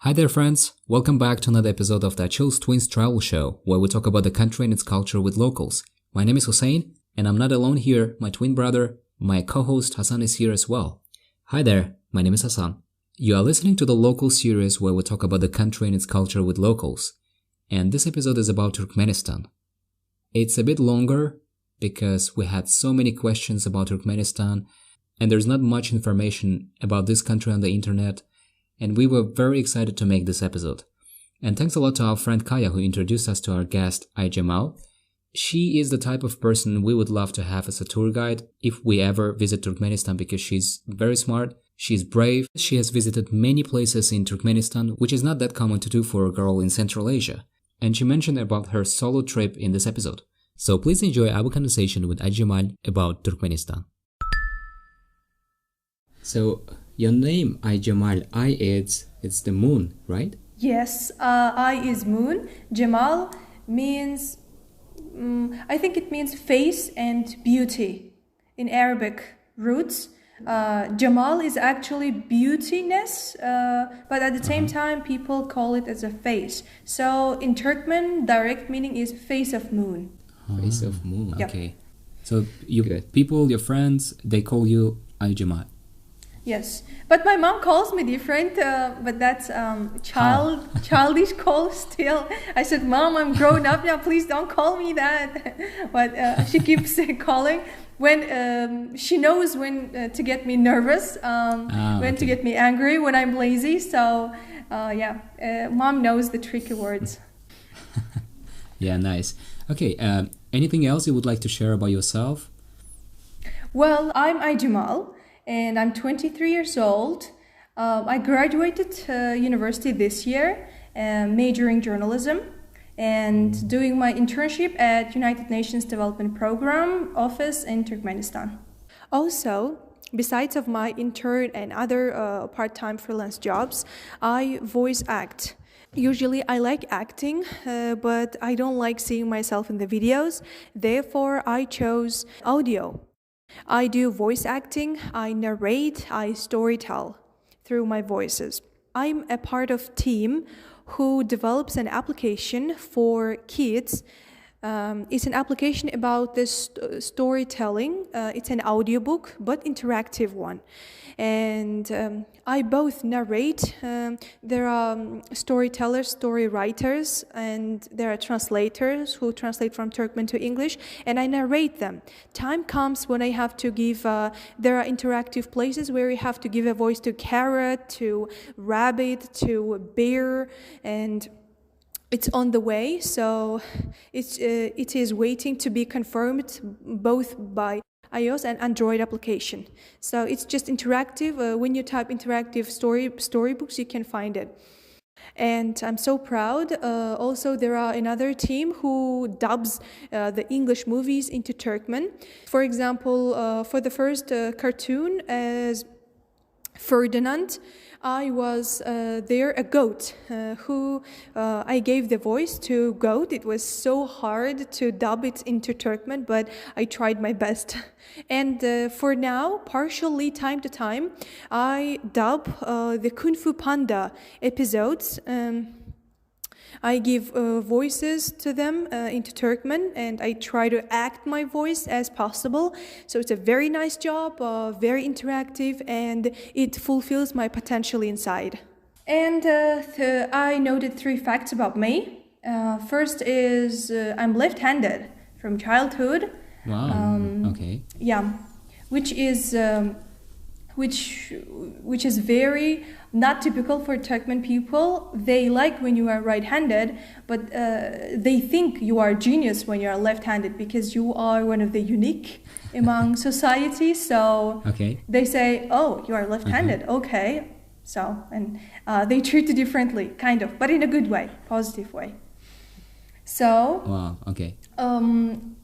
Hi there friends, welcome back to another episode of the Achilovs Twins Travel Show, where we talk about the country and its culture with locals. My name is Hussein, and I'm not alone here. My twin brother, my co-host Hassan is here as well. Hi there, my name is Hassan. You are listening to the local series where we talk about the country and its culture with locals. And this episode is about Turkmenistan. It's a bit longer because we had so many questions about Turkmenistan, and there's not much information about this country on the internet. And we were very excited to make this episode. And thanks a lot to our friend Kaya who introduced us to our guest Ayjemal. She is the type of person we would love to have as a tour guide if we ever visit Turkmenistan because she's very smart, she's brave, she has visited many places in Turkmenistan, which is not that common to do for a girl in Central Asia. And she mentioned about her solo trip in this episode. So please enjoy our conversation with Ayjemal about Turkmenistan. So, your name, Ayjemal, it's the moon, right? Yes, I is moon. Jamal means, I think it means face and beauty in Arabic roots. Jamal is actually beautiness, but at the same time, people call it as a face. So in Turkmen, direct meaning is face of moon. Face of moon, Yep. okay. So, people, your friends, they call you Ayjemal. Yes, but my mom calls me different, but that's childish call still. I said, Mom, I'm grown up now, please don't call me that. But she keeps calling when she knows when to get me nervous, when to get me angry, when I'm lazy. So Mom knows the tricky words. Yeah, nice. Okay, anything else you would like to share about yourself? Well, I'm Ayjemal. And I'm 23 years old. I graduated university this year, majoring journalism and doing my internship at United Nations Development Program office in Turkmenistan. Also, besides of my intern and other part-time freelance jobs, I voice act. Usually I like acting, but I don't like seeing myself in the videos. Therefore, I chose audio. I do voice acting, I narrate, I storytell through my voices. I'm a part of team who develops an application for kids. It's an application about this storytelling. It's an audiobook, but interactive one. And I both narrate. There are storytellers, story writers, and there are translators who translate from Turkmen to English, and I narrate them. Time comes when I have to give, there are interactive places where you have to give a voice to carrot, to rabbit, to bear, and it's on the way, so it is waiting to be confirmed both by iOS and Android application. So it's just interactive. When you type interactive storybooks, you can find it. And I'm so proud. Also, there are another team who dubs the English movies into Turkmen. For example, for the first cartoon as Ferdinand, I was there a goat who I gave the voice to goat. It was so hard to dub it into Turkmen, but I tried my best. And for now, partially time to time, I dub the Kung Fu Panda episodes. I give voices to them into Turkmen, and I try to act my voice as possible. So it's a very nice job, very interactive, and it fulfills my potential inside. And I noted 3 facts about me. First is I'm left-handed from childhood. Wow, okay. Yeah, which is very not typical for Turkmen people. They like when you are right-handed, but they think you are a genius when you are left-handed because you are one of the unique among society. So they say, oh, you are left-handed, okay. So, and they treat you differently, kind of, but in a good way, positive way. So, wow, okay.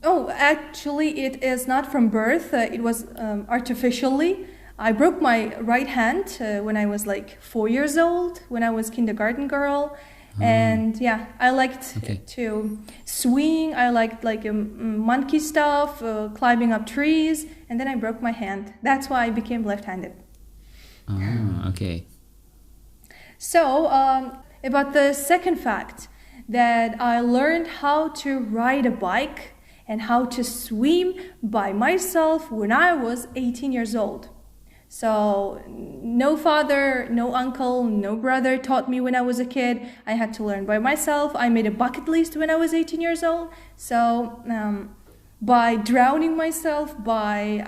Actually, it is not from birth. It was artificially. I broke my right hand when I was like 4 years old, when I was kindergarten girl. And yeah, I liked to swing. I liked like monkey stuff, climbing up trees. And then I broke my hand. That's why I became left-handed. Ah, okay. So, about the second fact, that I learned how to ride a bike and how to swim by myself when I was 18 years old. So, no father, no uncle, no brother taught me when I was a kid. I had to learn by myself. I made a bucket list when I was 18 years old. So, by drowning myself, by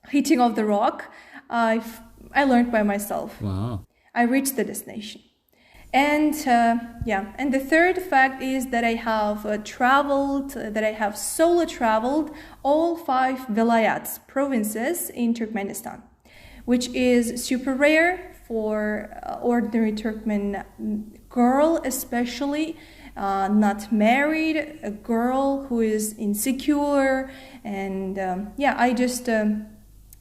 hitting off the rock, I learned by myself. Wow. I reached the destination. And and the third fact is that I have traveled, that I have solo traveled all 5 vilayats, provinces in Turkmenistan, which is super rare for ordinary Turkmen girl, especially not married, a girl who is insecure. And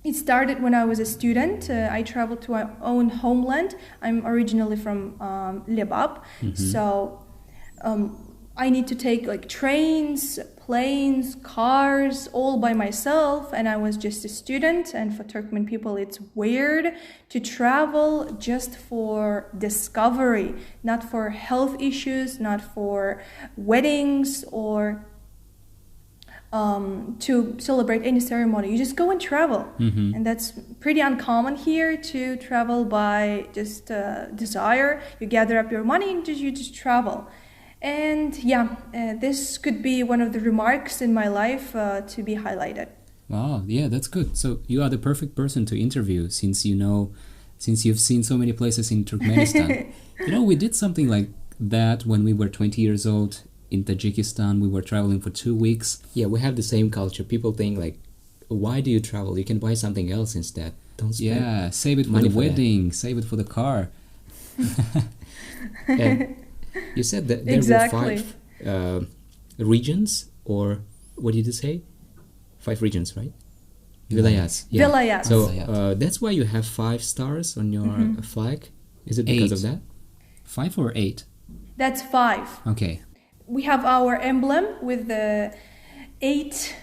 it started when I was a student. I traveled to my own homeland. I'm originally from Lebab, so I need to take like trains, planes, cars, all by myself, and I was just a student. And for Turkmen people, it's weird to travel just for discovery, not for health issues, not for weddings or to celebrate any ceremony. You just go and travel. And that's pretty uncommon here, to travel by just desire. You gather up your money and you just travel. And this could be one of the remarks in my life to be highlighted. Wow, yeah, that's good. So you are the perfect person to interview, since you've seen so many places in Turkmenistan. We did something like that when we were 20 years old. In Tajikistan, we were traveling for 2 weeks. Yeah, we have the same culture. People think like, why do you travel? You can buy something else instead. Don't spend save it for the wedding, save it for the car. And you said that there were 5 regions, or what did you say? 5 regions, right? Vilayats. Yeah. Vilayats. So that's why you have 5 stars on your flag? Is it because of that? 5 or 8? That's 5. Okay. We have our emblem with the 8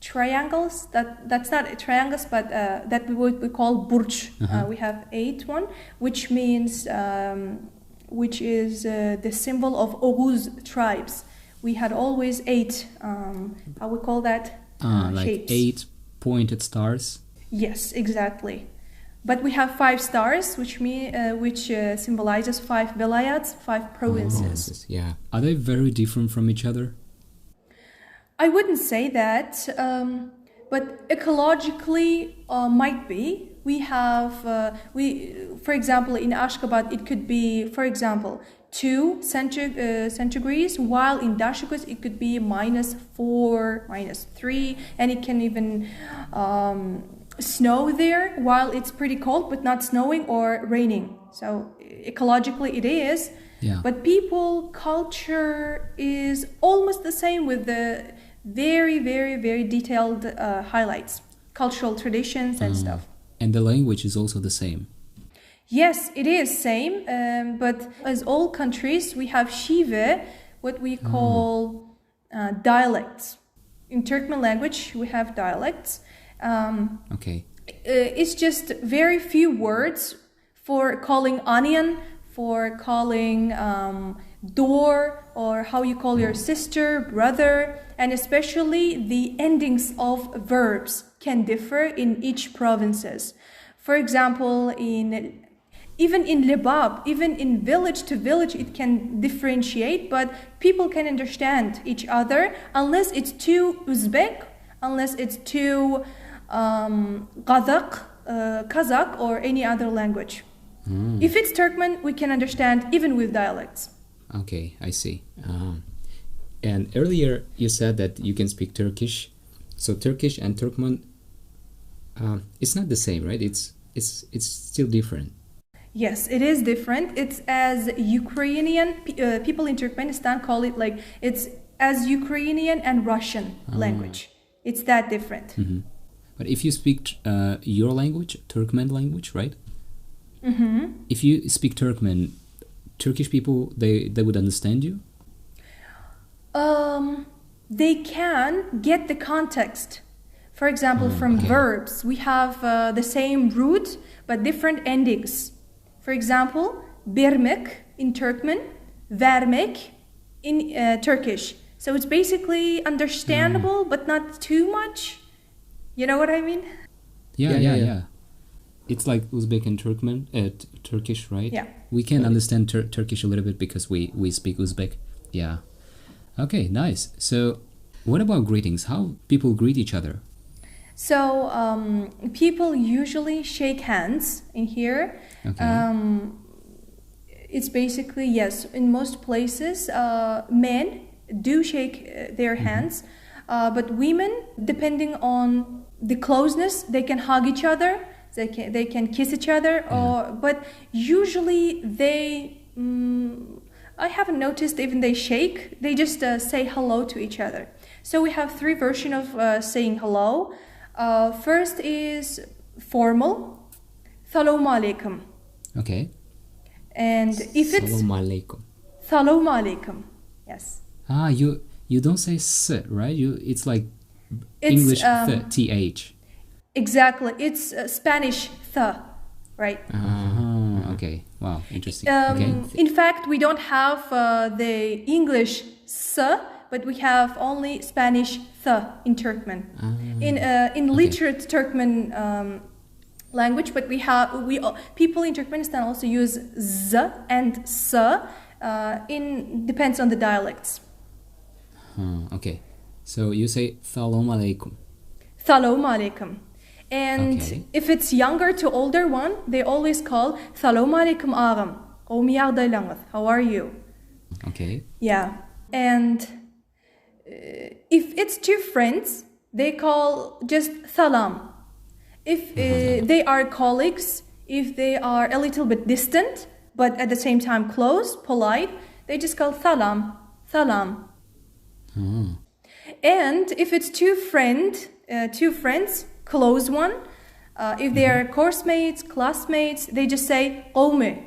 triangles. That's not triangles, but that we call burç. We have 8 one, which means which is the symbol of Oghuz tribes. We had always 8. How we call that? Like shapes. 8 pointed stars. Yes, exactly. But we have 5 stars, which symbolizes 5 vilayats, 5 provinces. Yeah. Are they very different from each other? I wouldn't say that, but ecologically might be. We have, for example, in Ashgabat, it could be, for example, 2 centigrades, while in Dashikus it could be -4, -3, and it can even snow there while it's pretty cold, but not snowing or raining. So ecologically it is. Yeah. But people culture is almost the same, with the very, very, very detailed highlights, cultural traditions and stuff. And the language is also the same. Yes, it is same. But as all countries, we have shive, what we call dialects. In Turkmen language, we have dialects. Okay. It's just very few words for calling onion, for calling door, or how you call your sister, brother, and especially the endings of verbs can differ in each provinces. For example, even in Lebab, even in village to village, it can differentiate, but people can understand each other unless it's too Uzbek, unless it's too Kazakh, or any other language. If it's Turkmen, we can understand even with dialects. Okay, I see. And earlier you said that you can speak Turkish. So Turkish and Turkmen, it's not the same, right? It's still different. Yes, it is different. It's as Ukrainian, people in Turkmenistan call it like, it's as Ukrainian and Russian language. It's that different. But if you speak your language, Turkmen language, right? If you speak Turkmen, Turkish people, they would understand you? They can get the context. For example, from verbs, we have the same root but different endings. For example, bermek in Turkmen, vermek in Turkish. So it's basically understandable, but not too much. You know what I mean? Yeah. It's like Uzbek and Turkmen, Turkish, right? Yeah. We can understand Turkish a little bit because we speak Uzbek. Yeah. Okay, nice. So, what about greetings? How people greet each other? So people usually shake hands in here. Okay. It's basically, yes, in most places, men do shake their hands, but women, depending on the closeness, they can hug each other, they can kiss each other, but usually they, I haven't noticed even they shake, they just say hello to each other. So we have three versions of saying hello. First is formal, Salam alaikum. Okay. And if it's Salam alaikum. Salam alaikum, yes. You don't say s, right? It's like It's, English th. Exactly, it's Spanish th, right? Okay. Wow, interesting. In fact, we don't have the English s, but we have only Spanish th in Turkmen. In literate Turkmen language, but people in Turkmenistan also use z and s. Depends on the dialects. Okay, so you say Salam alaikum. Salam alaikum. And if it's younger to older one, they always call Salam alaikum ağam. How are you? Okay. Yeah. And if it's two friends, they call just salam. If they are colleagues, if they are a little bit distant, but at the same time close, polite, they just call salam. And if it's two friends, close one, if they are course mates, classmates, they just say qawmi.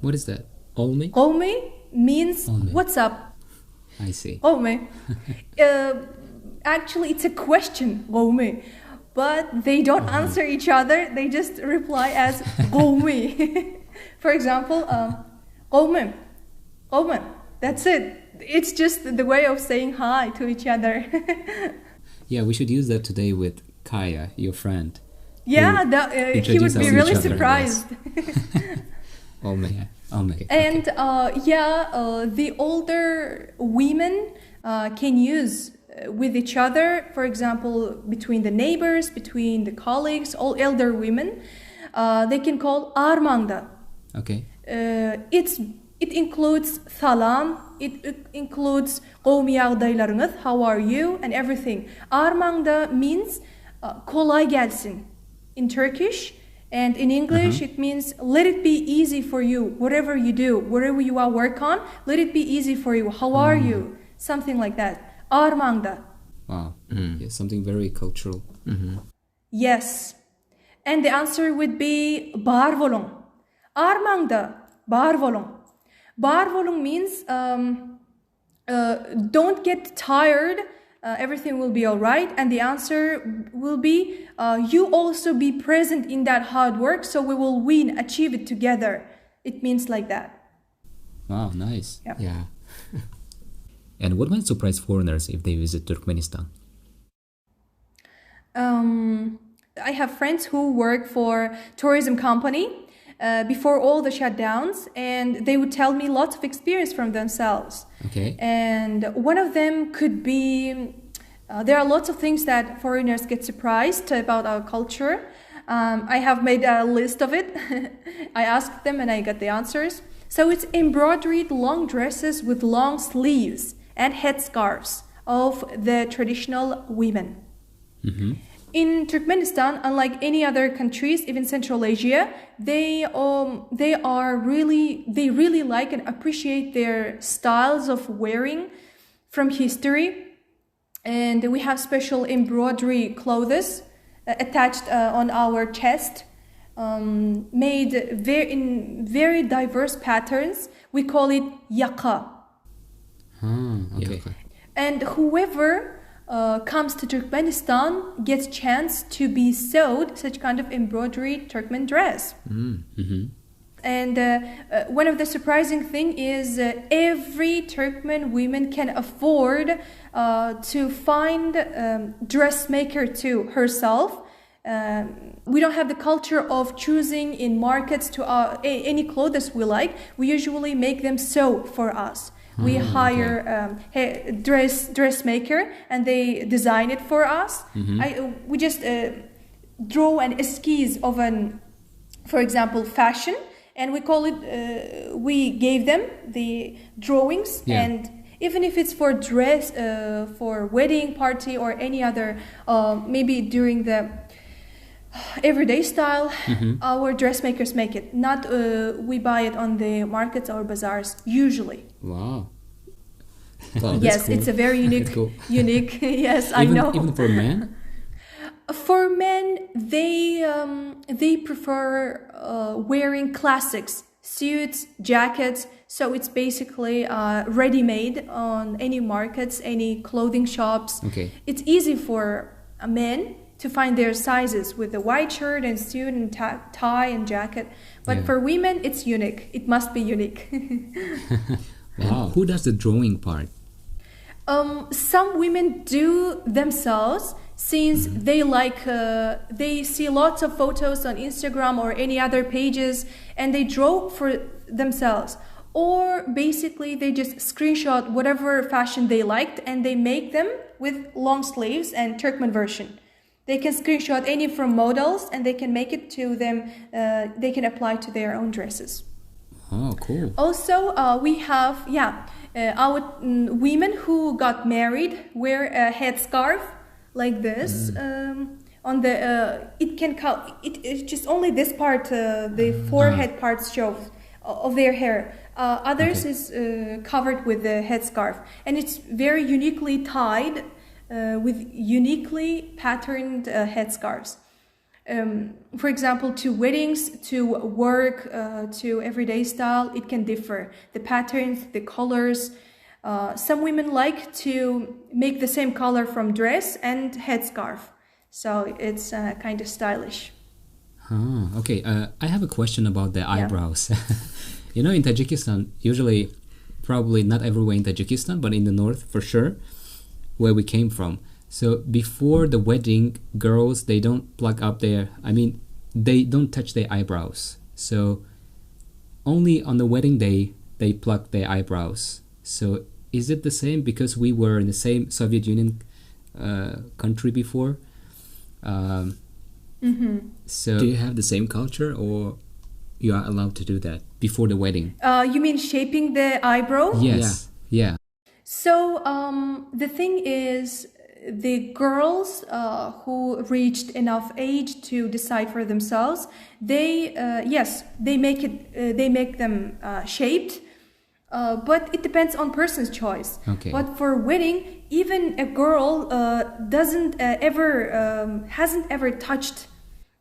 What is that? Olme? Qawmi means what's up. I see. Qawmi. Actually, it's a question, qawmi. But they don't answer each other, they just reply as qawmi. For example, qawmi. That's it. It's just the way of saying hi to each other. Yeah, we should use that today with Kaya, your friend. Yeah, he would be really surprised. Olme. And the older women can use with each other, for example, between the neighbors, between the colleagues, all elder women, they can call armangda. Okay. It includes salam, it includes qawmi ağdaylarınız, how are you, and everything. Armangda means kolay gelsin in Turkish, and in English it means let it be easy for you, whatever you do, wherever you are work on, let it be easy for you, how are you, something like that. Armangda. Wow. Yeah, something very cultural. Yes. And the answer would be barvolong. Armangda, barvolong. Barvolong means don't get tired, everything will be all right. And the answer will be you also be present in that hard work, so we will win, achieve it together. It means like that. Wow, nice. Yep. Yeah. And what might surprise foreigners if they visit Turkmenistan? I have friends who work for tourism company before all the shutdowns, and they would tell me lots of experience from themselves. Okay. And one of them could be, there are lots of things that foreigners get surprised about our culture. I have made a list of it. I asked them and I got the answers. So it's embroidered long dresses with long sleeves and headscarves of the traditional women. In Turkmenistan, unlike any other countries, even Central Asia, they really like and appreciate their styles of wearing from history. And we have special embroidery clothes attached on our chest, made in very diverse patterns. We call it yaka. Okay. And whoever comes to Turkmenistan gets chance to be sewed such kind of embroidery Turkmen dress. And one of the surprising thing is every Turkmen woman can afford to find dressmaker to herself. We don't have the culture of choosing in markets to any clothes we like. We usually make them sew for us. We hire dressmaker and they design it for us. We just draw an esquisse of an, for example, fashion, and we call it. We gave them the drawings, and even if it's for dress, for wedding party or any other, maybe during the everyday style, our dressmakers make it. Not we buy it on the markets or bazaars usually. Wow. Yes, cool. it's a very unique. Cool. Unique. Yes, I know. Even for men. For men, they prefer wearing classics, suits, jackets. So it's basically ready-made on any markets, any clothing shops. Okay. It's easy for men to find their sizes with the white shirt and suit and tie and jacket. But for women, it's unique. It must be unique. Wow. Who does the drawing part? Some women do themselves, since they like they see lots of photos on Instagram or any other pages, and they draw for themselves. Or basically they just screenshot whatever fashion they liked and they make them with long sleeves and Turkmen version. They can screenshot any from models and they can make it to them. They can apply to their own dresses. Oh, cool. Also, we have our women who got married wear a headscarf like this. On the it's just only this part, the forehead parts show of their hair. Others is covered with the headscarf, and it's very uniquely tied with uniquely patterned headscarves. For example, to weddings, to work, to everyday style, it can differ. The patterns, the colors. Some women like to make the same color from dress and headscarf. So it's kind of stylish. Okay. I have a question about the eyebrows. You know, in Tajikistan, usually, probably not everywhere in Tajikistan, but in the north for sure, where we came from. So before the wedding, girls, they don't plug up they don't touch their eyebrows. So only on the wedding day, they plug their eyebrows. So is it the same because we were in the same Soviet Union country before? So do you have the same culture, or you are allowed to do that before the wedding? You mean shaping the eyebrow? Yes. Yeah. So the thing is, the girls who reached enough age to decide for themselves, they make them shaped, but it depends on person's choice. Okay. But for wedding, even a girl hasn't ever touched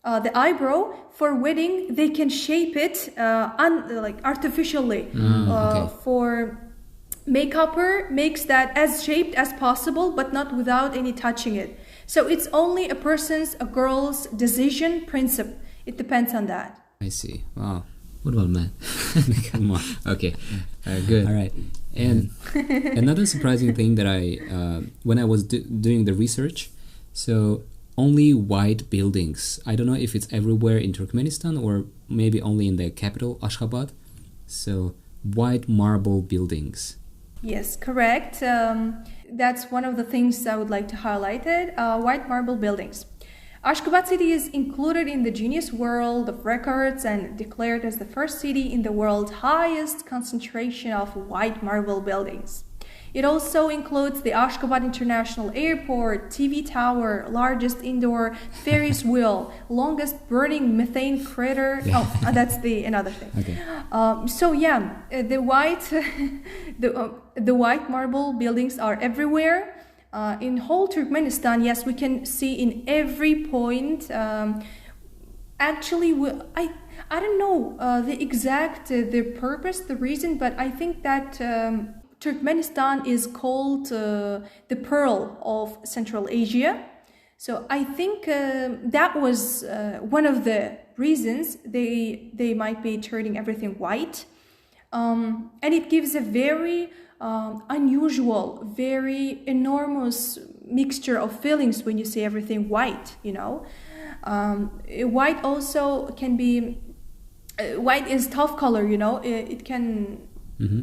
the eyebrow. For wedding, they can shape it artificially. For makeupper makes that as shaped as possible, but not without any touching it. So it's only a girl's decision principle. It depends on that. I see. Wow. What about men? Come on. Okay. Good. All right. And another surprising thing that when I was doing the research, so only white buildings. I don't know if it's everywhere in Turkmenistan or maybe only in the capital, Ashgabat. So white marble buildings. Yes, correct. That's one of the things I would like to highlight white marble buildings. Ashgabat city is included in the Guinness World of Records and declared as the first city in the world's highest concentration of white marble buildings. It also includes the Ashgabat International Airport, TV tower, largest indoor Ferris wheel, longest burning methane crater. Oh, that's another thing. Okay. The white marble buildings are everywhere. In whole Turkmenistan, yes, we can see in every point. Actually, I don't know the exact the purpose, the reason, but I think that Turkmenistan is called the Pearl of Central Asia. So I think that was one of the reasons, they might be turning everything white. And it gives a very unusual, very enormous mixture of feelings when you see everything white, you know. White also can be, white is tough color, you know. It can,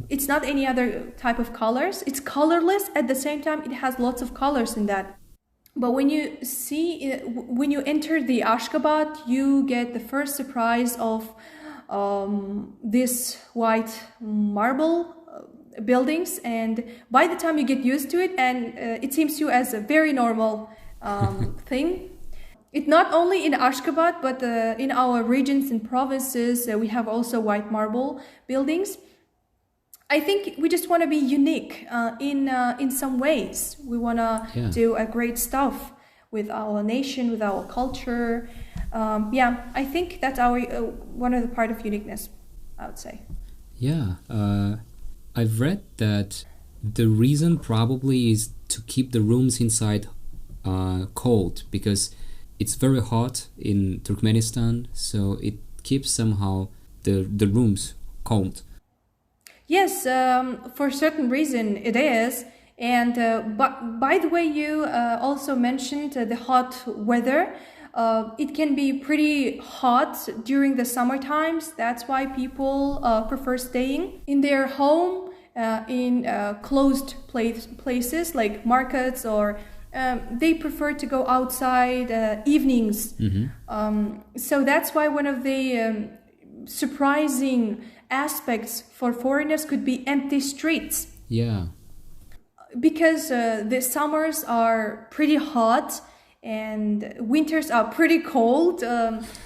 it's not any other type of colors. It's colorless. At the same time, it has lots of colors in that. But when you see, when you enter the Ashgabat, you get the first surprise of this white marble buildings, and by the time you get used to it, and it seems to you as a very normal thing. It not only in Ashgabat, but in our regions and provinces, we have also white marble buildings. I think we just want to be unique in some ways. We want to do a great stuff with our nation, with our culture. I think that's our one of the part of uniqueness, I would say. Yeah, I've read that the reason probably is to keep the rooms inside cold, because it's very hot in Turkmenistan, so it keeps somehow the rooms cold. Yes, for a certain reason it is. And but by the way, you also mentioned the hot weather. It can be pretty hot during the summer times. That's why people prefer staying in their home in closed places like markets, or they prefer to go outside evenings. So that's why one of the surprising aspects for foreigners could be empty streets. Yeah. Because the summers are pretty hot and winters are pretty cold.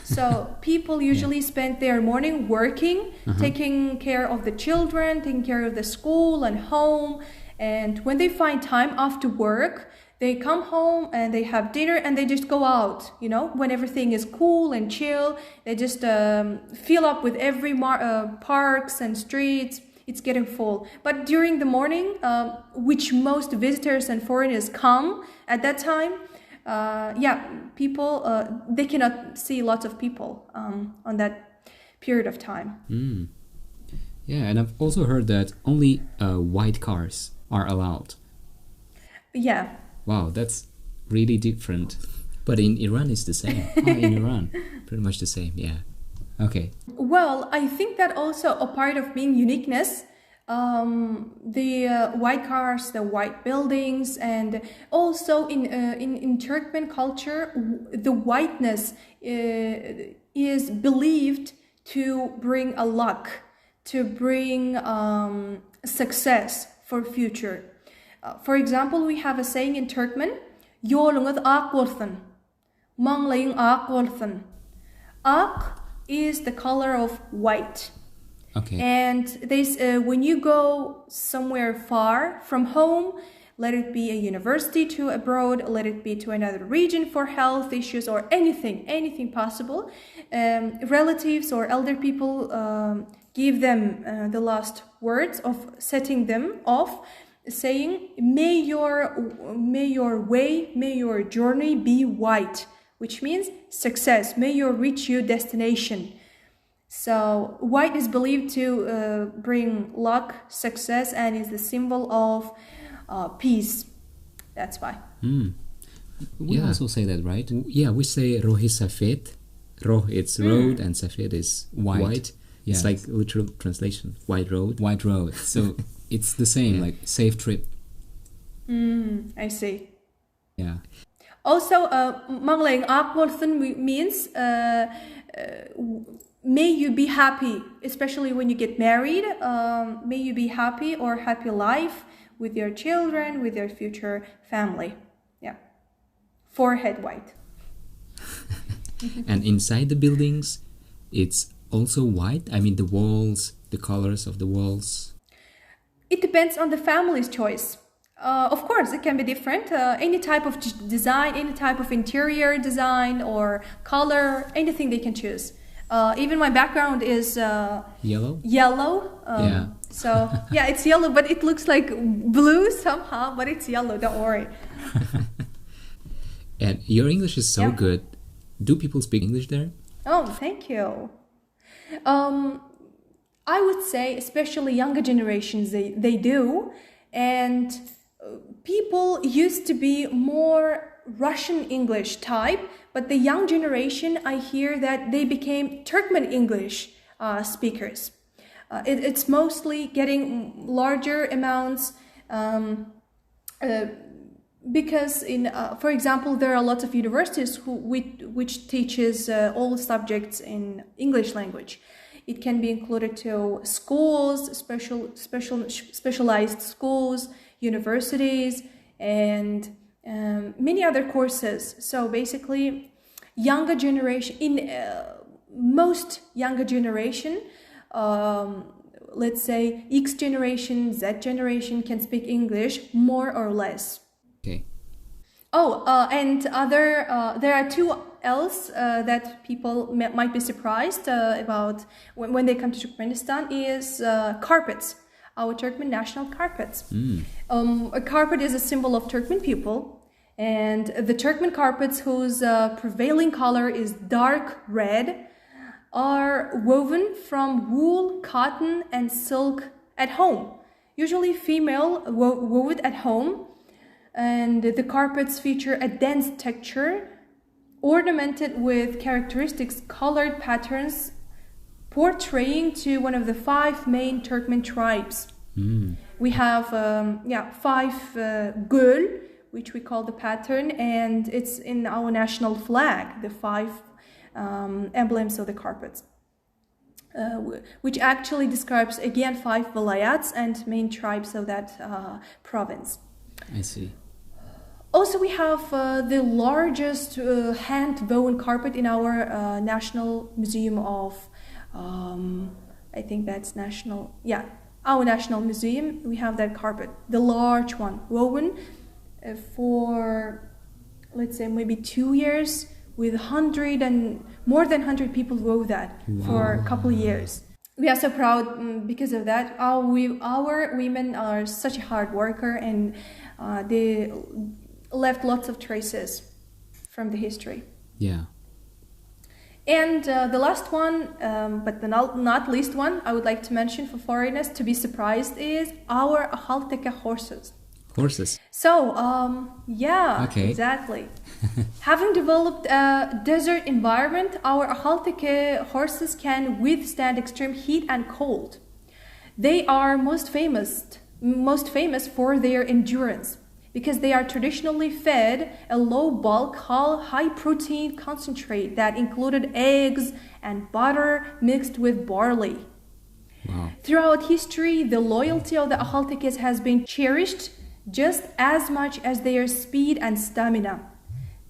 So people usually spend their morning working, taking care of the children, taking care of the school and home. And when they find time after work, they come home and they have dinner and they just go out, you know, when everything is cool and chill. They just fill up with every parks and streets. It's getting full. But during the morning, which most visitors and foreigners come at that time, people, they cannot see lots of people on that period of time. Yeah, and I've also heard that only white cars are allowed. Yeah. Wow, that's really different. But in Iran, it's the same. In Iran, pretty much the same, yeah. Okay. Well, I think that also a part of being uniqueness, the white cars, the white buildings, and also in Turkmen culture, the whiteness is believed to bring a luck, to bring success for future. For example, we have a saying in Turkmen, "Yolunuz ak bolsun, manglayın ak bolsun." Ak is the color of white. Okay. And when you go somewhere far from home, let it be a university to abroad, let it be to another region for health issues or anything possible, relatives or elder people give them the last words of setting them off, saying, may your way, may your journey be white, which means success. May you reach your destination. So white is believed to bring luck, success, and is the symbol of peace. That's why. We also say that, right? Yeah, we say rohi safed. Roh, it's road, and safed is white. Yeah. It's like literal translation. White road. White road. So it's the same, like safe trip. I see. Yeah. Also, manglayın ak bolsun means may you be happy, especially when you get married. May you be happy or happy life with your children, with your future family. Yeah. Forehead white. And inside the buildings, it's also white? I mean, the walls, the colors of the walls? It depends on the family's choice. Of course, it can be different. Any type of design, any type of interior design or color, anything they can choose. Even my background is yellow. Yeah. So yeah, it's yellow, but it looks like blue somehow, but it's yellow. Don't worry. And your English is so good. Do people speak English there? Oh, thank you. I would say, especially younger generations, they do. And people used to be more Russian English type, but the young generation, I hear that they became Turkmen English speakers. It's mostly getting larger amounts because for example, there are lots of universities which teaches all subjects in English language. It can be included to schools, specialized schools, universities, and many other courses. So basically, younger generation, in most younger generation, let's say X generation, Z generation can speak English more or less. Okay. Oh, and there are two else that people might be surprised about when they come to Turkmenistan is carpets, our Turkmen national carpets. A carpet is a symbol of Turkmen people, and the Turkmen carpets whose prevailing color is dark red are woven from wool, cotton, and silk at home, usually female woven at home. And the carpets feature a dense texture ornamented with characteristic colored patterns portraying to one of the 5 main Turkmen tribes. We have 5 gul, which we call the pattern, and it's in our national flag, the 5 emblems of the carpets, which actually describes again 5 vilayats and main tribes of that province. I see. Also, we have the largest hand-woven carpet in our National Museum of, I think that's our National Museum. We have that carpet, the large one, woven for, let's say, maybe 2 years, with 100 and more than 100 people wove that for a couple of years. We are so proud because of that. Our women are such a hard worker, and they left lots of traces from the history. Yeah. And the last one, but the not least one, I would like to mention for foreigners to be surprised is our Ahalteke horses. Horses. So, Okay. exactly. Having developed a desert environment, our Ahalteke horses can withstand extreme heat and cold. They are most famous for their endurance, because they are traditionally fed a low bulk, high protein concentrate that included eggs and butter mixed with barley. Wow. Throughout history, the loyalty of the Ahaltekes has been cherished just as much as their speed and stamina.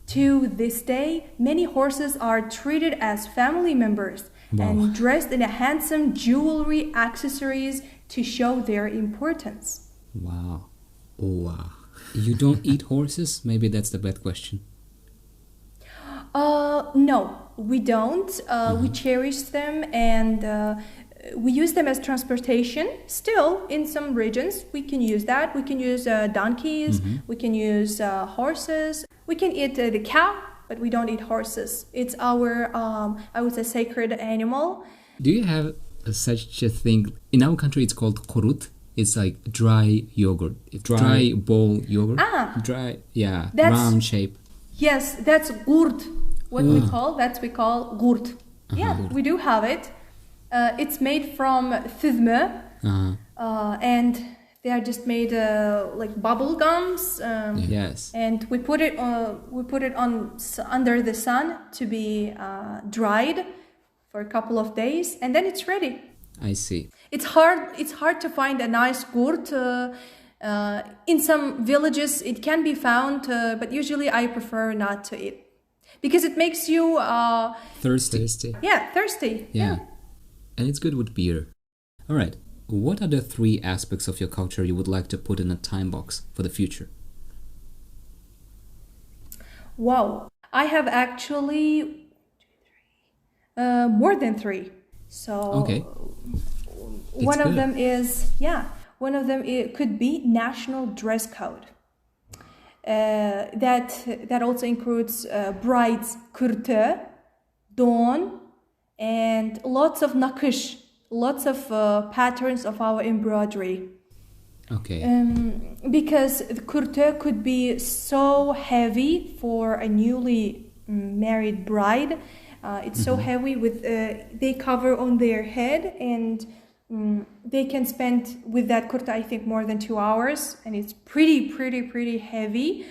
To this day, many horses are treated as family members and dressed in a handsome jewelry accessories to show their importance. Wow. Oh, wow. You don't eat horses? Maybe that's the bad question. No, we don't. We cherish them, and we use them as transportation. Still, in some regions, we can use that. We can use donkeys. We can use horses. We can eat the cow, but we don't eat horses. It's our, I would say, sacred animal. Do you have such a thing? In our country, it's called korut. It's like dry yogurt, dry bowl yogurt. Dry, yeah, round shape. Yes, that's gurt. We call gurt. Yeah, we do have it. It's made from thizme, and they are just made like bubble gums. Yes. And we put it on under the sun to be dried for a couple of days, and then it's ready. I see. It's hard to find a nice gurt. In some villages it can be found, but usually I prefer not to eat because it makes you thirsty. Yeah, thirsty. Yeah. And it's good with beer. All right. What are the 3 aspects of your culture you would like to put in a time box for the future? Wow. I have actually more than 3. So okay. One of them it could be national dress code. That also includes bride's kurte, don, and lots of nakış, lots of patterns of our embroidery. Okay. Because the kurte could be so heavy for a newly married bride. It's so heavy with they cover on their head, and they can spend with that kurta, I think, more than 2 hours, and it's pretty heavy.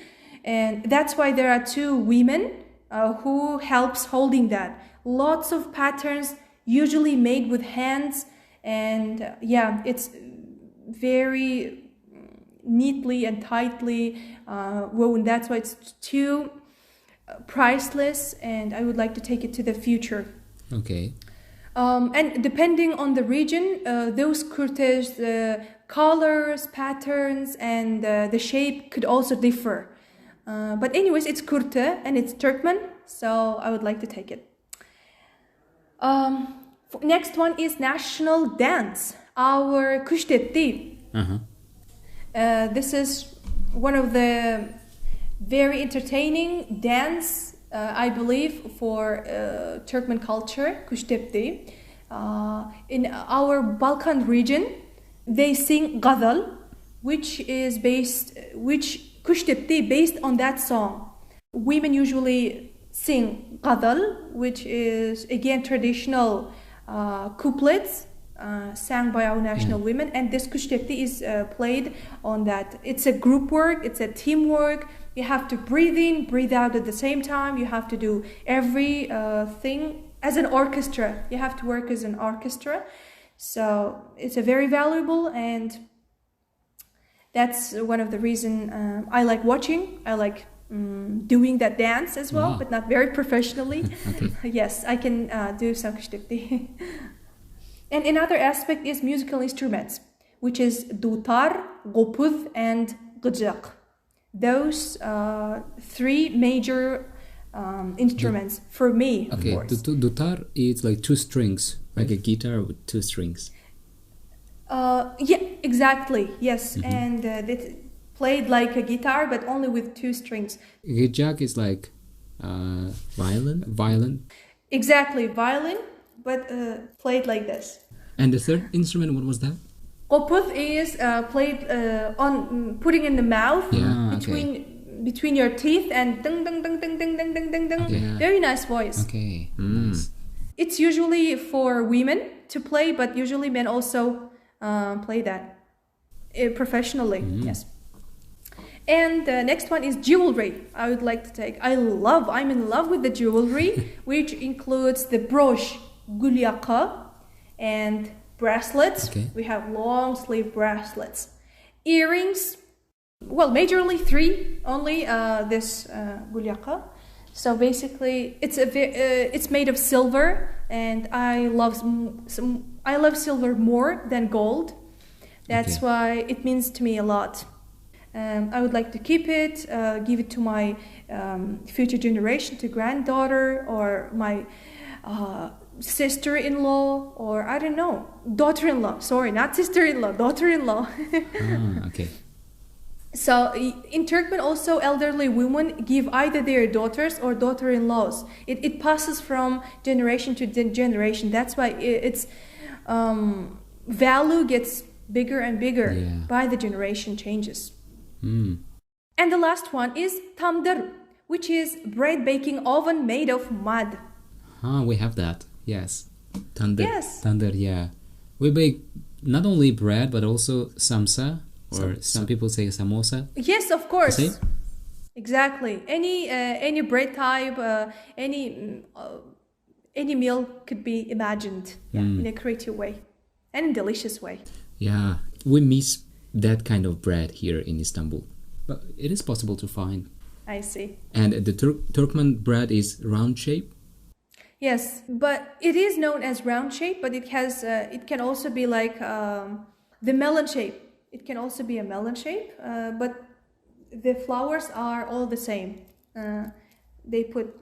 And that's why there are two women who helps holding that. Lots of patterns, usually made with hands, and it's very neatly and tightly woven. That's why it's too priceless, and I would like to take it to the future. Okay. And depending on the region, those kurtes, the colors, patterns, and the shape could also differ. But anyways, it's kurte and it's Turkmen, so I would like to take it. Next one is national dance, our kuştetti. This is one of the very entertaining dance, I believe, for Turkmen culture, kuştetti. In our Balkan region, they sing gadal, which kuştetti based on that song. Women usually sing gadal, which is again traditional couplets sang by our national women, and this kuştetti is played on that. It's a group work, it's a teamwork. You have to breathe in, breathe out at the same time. You have to do every thing as an orchestra. You have to work as an orchestra. So it's a very valuable, and that's one of the reasons I like watching. I like doing that dance as well, but not very professionally. Okay. Yes, I can do some kuştetti. And another aspect is musical instruments, which is dutar, qopuz, and gıcak. Those three major instruments for me. Okay, of course. Dutar is like 2 strings, like a guitar with 2 strings. Yeah, exactly. Yes, and it played like a guitar, but only with 2 strings. Gıcak is like violin. Exactly, violin, but played like this. And the third instrument, what was that? Qopuz is played on putting in the mouth between your teeth and ding ding ding ding ding ding ding ding ding. Okay. Very nice voice. Okay. Nice. It's usually for women to play, but usually men also play that professionally. Yes. And the next one is jewelry. I would like to take. I'm in love with the jewelry, which includes the brooch, gulyaka, and bracelets. Okay. We have long sleeve bracelets, earrings. Well, majorly 3 only. This gulyaka. So basically, it's made of silver, and I love silver more than gold. That's why it means to me a lot. I would like to keep it, give it to my future generation, to granddaughter or my sister-in-law, or I don't know, daughter-in-law. Sorry, not sister-in-law, daughter-in-law. Okay. So in Turkmen also, elderly women give either their daughters or daughter-in-laws. It passes from generation to generation. That's why its value gets bigger and bigger by the generation changes. And the last one is tandır, which is bread baking oven made of mud. We have that. Yes. Tandır. Yes. Tandır, yeah. We bake not only bread, but also samsa, or some people say samosa. Yes, of course. Exactly. Any bread type, any meal could be imagined in a creative way and in a delicious way. Yeah, we miss that kind of bread here in Istanbul, but it is possible to find. I see. And the Turkmen bread is round shape. Yes, but it is known as round shape, but it has it can also be like the melon shape. It can also be a melon shape, but the flowers are all the same. They put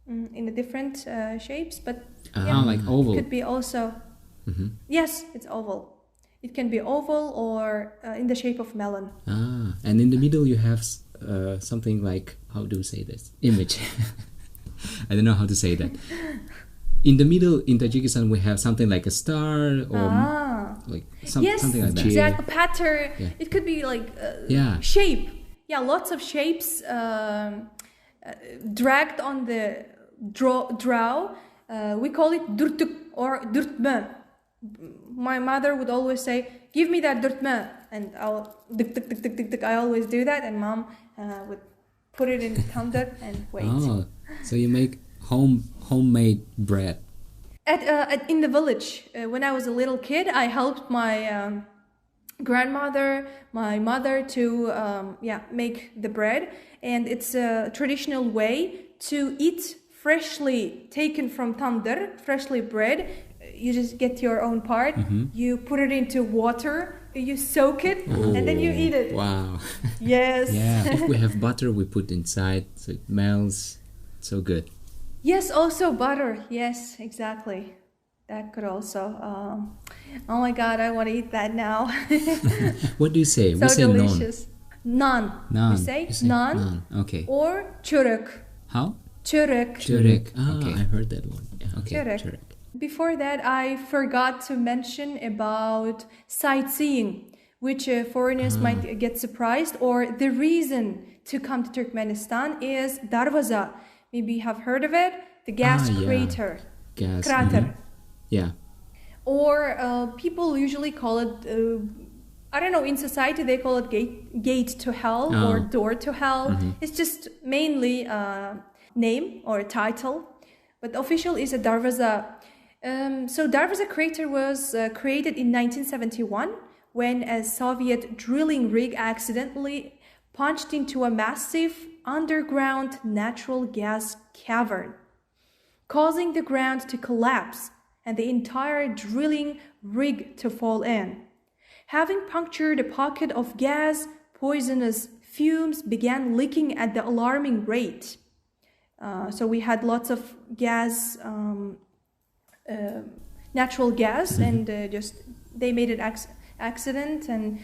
in the different shapes, but like oval. Could be also. Yes, it's oval. It can be oval or in the shape of melon. And in the middle you have something like, how do you say this? Image. I don't know how to say that. In the middle, in Tajikistan, we have something like a star or like Yes, something like that. exactly. Pattern. Yeah. It could be like Yeah. shape. Yeah, lots of shapes dragged on the draw. We call it durtuk or durtme. My mother would always say, "Give me that durtme," and I'll dik, dik, dik, dik, dik, dik. I always do that, and mom would put it in the thunder and wait. Oh, so you make homemade bread. In the village, when I was a little kid, I helped my grandmother, my mother to make the bread, and it's a traditional way to eat freshly taken from tandır, freshly bread. You just get your own part. You put it into water, you soak it, and then you eat it. Wow. Yes. Yeah. If we have butter, we put inside, so it melts. So good. Yes, also butter. Yes, exactly. That could also. Oh my God, I want to eat that now. What do you say? So we say delicious. Naan. Naan. We say naan. Naan. Okay. Or çörek. How? Çörek. Çörek. Okay. I heard that one. Yeah. Okay. Çörek. Before that, I forgot to mention about sightseeing, which foreigners might get surprised, or the reason to come to Turkmenistan is Darvaza. Maybe you have heard of it, the gas crater. Gas. Crater. Yeah. Or people usually call it, I don't know, in society they call it gate to hell or door to hell. It's just mainly a name or a title, but official is a Darvaza. So Darvaza crater was created in 1971 when a Soviet drilling rig accidentally punched into a massive underground natural gas cavern, causing the ground to collapse and the entire drilling rig to fall in. Having punctured a pocket of gas, poisonous fumes began leaking at the alarming rate. So we had lots of gas, natural gas, and they made an accident. And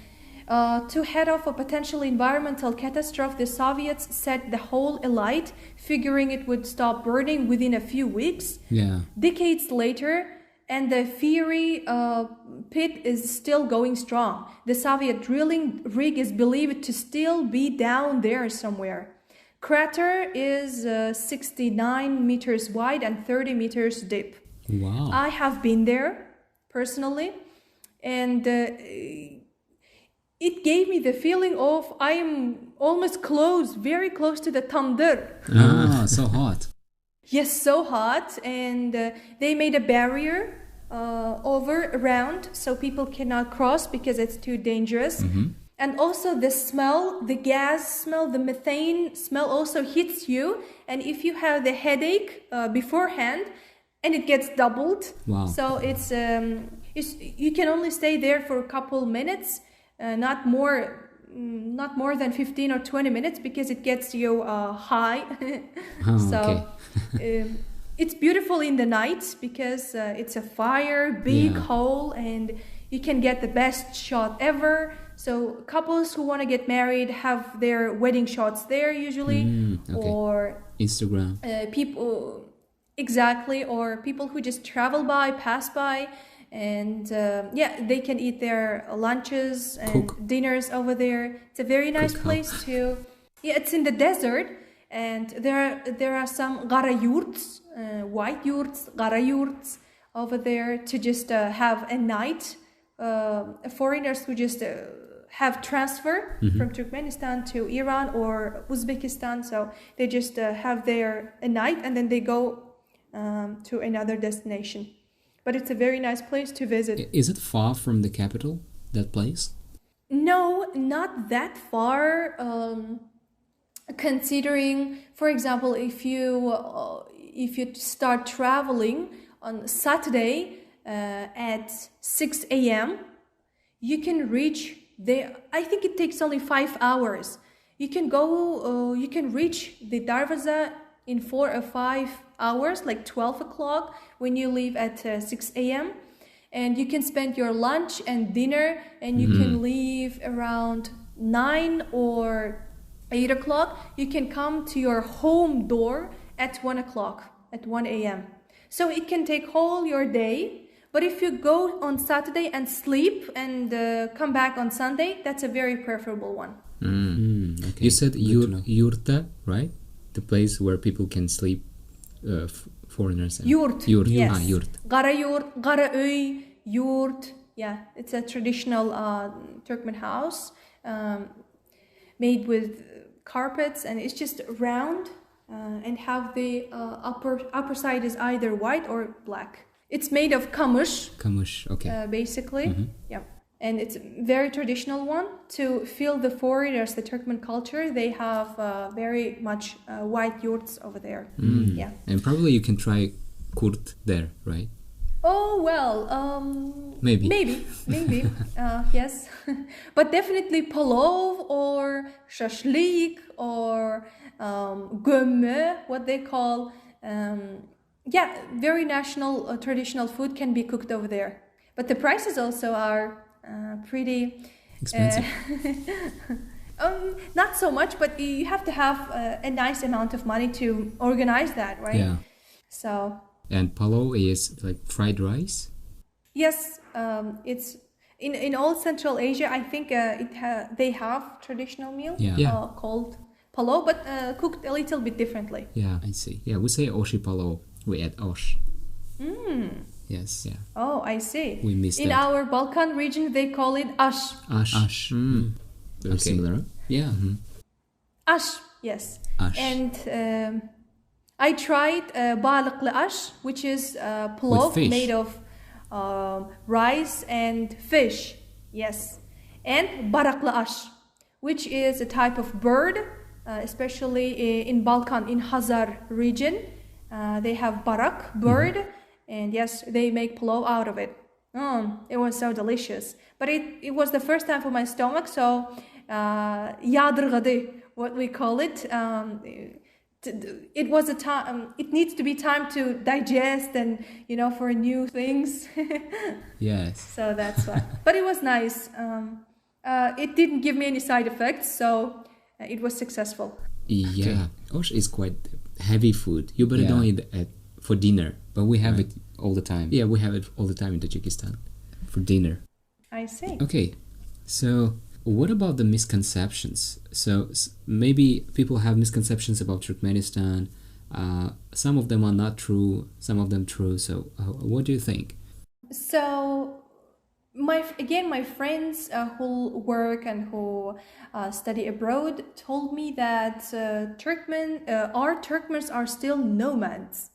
to head off a potential environmental catastrophe, the Soviets set the hole alight, figuring it would stop burning within a few weeks. Yeah. Decades later, and the fiery pit is still going strong. The Soviet drilling rig is believed to still be down there somewhere. Crater is 69 meters wide and 30 meters deep. Wow. I have been there personally, and it gave me the feeling of I am almost close, very close to the tandır. So hot. Yes, so hot, and they made a barrier around so people cannot cross because it's too dangerous. And also the smell, the gas smell, the methane smell also hits you, and if you have the headache beforehand, and it gets doubled. Wow. So it's you can only stay there for a couple minutes, not more than 15 or 20 minutes, because it gets you high. So it's beautiful in the night because it's a fire, big hole, and you can get the best shot ever. So couples who want to get married have their wedding shots there usually, or Instagram. People. Exactly, or people who just pass by, and they can eat their lunches and dinners over there. It's a very nice place to. Yeah, it's in the desert, and there are some gara yurts, white yurts, gara yurts over there to just have a night. Foreigners who just have transfer from Turkmenistan to Iran or Uzbekistan, so they just have there a night and then they go to another destination. But it's a very nice place to visit. Is it far from the capital, that place? No, not that far. Considering, for example, if you start traveling on Saturday at 6 a.m., you can reach there. I think it takes only 5 hours. You can reach the Darvaza in 4 or 5 hours, like 12 o'clock when you leave at 6 a.m. And you can spend your lunch and dinner, and you can leave around 9 or 8 o'clock. You can come to your home door at 1 o'clock, at 1 a.m. So it can take whole your day. But if you go on Saturday and sleep and come back on Sunday, that's a very preferable one. Okay. You said yurta, right? The place where people can sleep, foreigners. Yurt. Yes. Yurt. Gara yurt, gara öy, yurt. Yeah, it's a traditional Turkmen house made with carpets, and it's just round and have the upper side is either white or black. It's made of kamush. Kamush, okay. Basically, yeah. And it's a very traditional one. To feel the foreigners, the Turkmen culture, they have very much white yurts over there. Yeah. And probably you can try kurt there, right? Oh, well, maybe. Yes. But definitely palov or shashlik or gömme, what they call, very national traditional food can be cooked over there. But the prices also are pretty expensive. Not so much, but you have to have a nice amount of money to organize that, right? Yeah. So. And palo is like fried rice? Yes, it's in all Central Asia. I think they have traditional meal called palo, but cooked a little bit differently. Yeah, I see. Yeah, we say oshi palo. We add osh. Yes, yeah. Oh, I see. We missed in our Balkan region, they call it ash. Ash. Very similar. Yeah. Ash, yes. Ash. And I tried balıklı ash, which is plov made of rice and fish. Yes. And baraklı ash, which is a type of bird, especially in Balkan, in Hazar region. They have barak, bird, and yes, they make plov out of it. It was so delicious. But it was the first time for my stomach, so yadırgadı, what we call it. It was a time. It needs to be time to digest and for new things. Yes. So that's why. But it was nice. It didn't give me any side effects, so it was successful. Yeah, osh is quite heavy food. You better don't eat it for dinner, but we have it all the time. Yeah, we have it all the time in Tajikistan for dinner. I see. Okay, so. What about the misconceptions? So maybe people have misconceptions about Turkmenistan. Some of them are not true, some of them true. So what do you think? So my friends who work and who study abroad told me that our Turkmens are still nomads.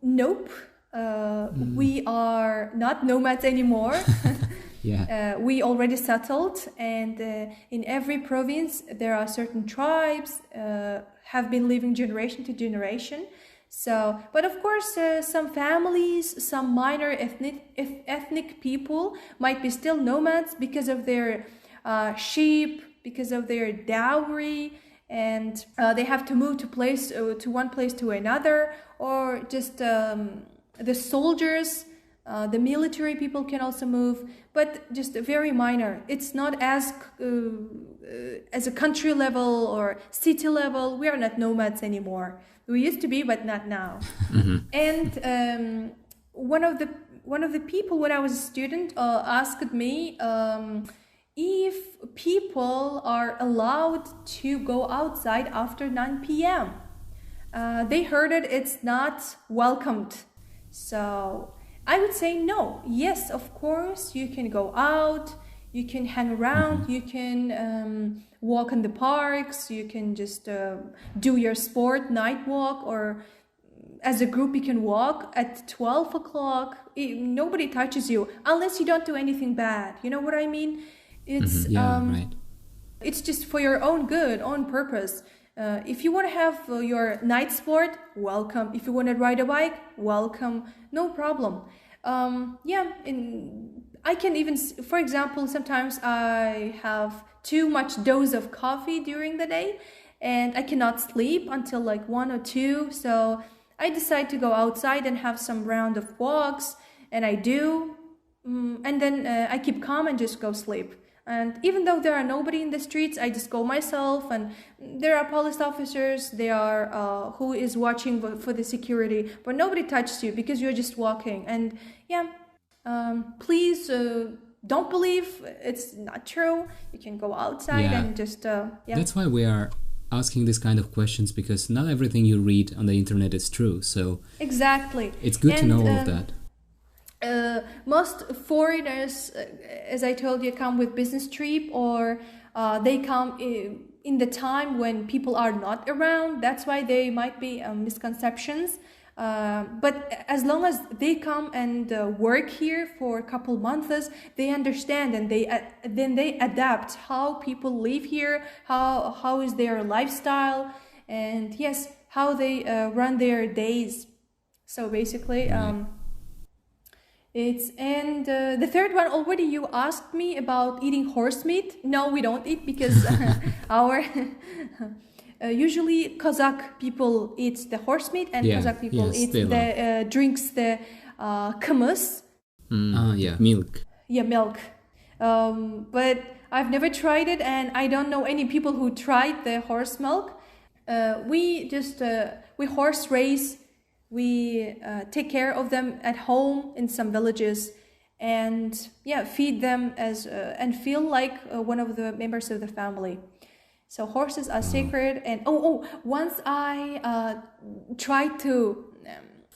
Nope. We are not nomads anymore. Yeah. We already settled, and in every province there are certain tribes have been living generation to generation. So, but of course, some families, some minor ethnic people might be still nomads because of their sheep, because of their dowry, and they have to move to one place to another, or just the soldiers. The military people can also move, but just very minor. It's not as a country level or city level. We are not nomads anymore. We used to be, but not now. And one of the people when I was a student asked me if people are allowed to go outside after 9 p.m. They heard it's not welcomed. So I would say no. Yes, of course, you can go out, you can hang around, you can walk in the parks, you can just do your sport, night walk, or as a group you can walk at 12 o'clock. Nobody touches you unless you don't do anything bad. You know what I mean? It's right. It's just for your own good, own purpose. If you want to have your night sport, welcome. If you want to ride a bike, welcome. No problem. I can even, for example, sometimes I have too much dose of coffee during the day and I cannot sleep until like 1 or 2. So I decide to go outside and have some round of walks, and I do. And then I keep calm and just go sleep. And even though there are nobody in the streets, I just go myself, and there are police officers, they are who is watching for the security, but nobody touches you because you're just walking. And yeah, please don't believe it's not true. You can go outside and just yeah. That's why we are asking this kind of questions, because not everything you read on the internet is true. So exactly, it's good to know all of that. Most foreigners, as I told you, come with business trip, or they come in the time when people are not around. That's why they might be misconceptions. But as long as they come and work here for a couple months, they understand, and then they adapt how people live here, how is their lifestyle, and yes, how they run their days. So basically, the third one, already you asked me about eating horse meat. No, we don't eat, because our usually Kazakh people eat the horse meat, and Kazakh people drinks the kumus. Milk. Yeah, milk. But I've never tried it, and I don't know any people who tried the horse milk. We horse race. We take care of them at home in some villages, and feed them and feel like one of the members of the family. So horses are sacred. And once I tried to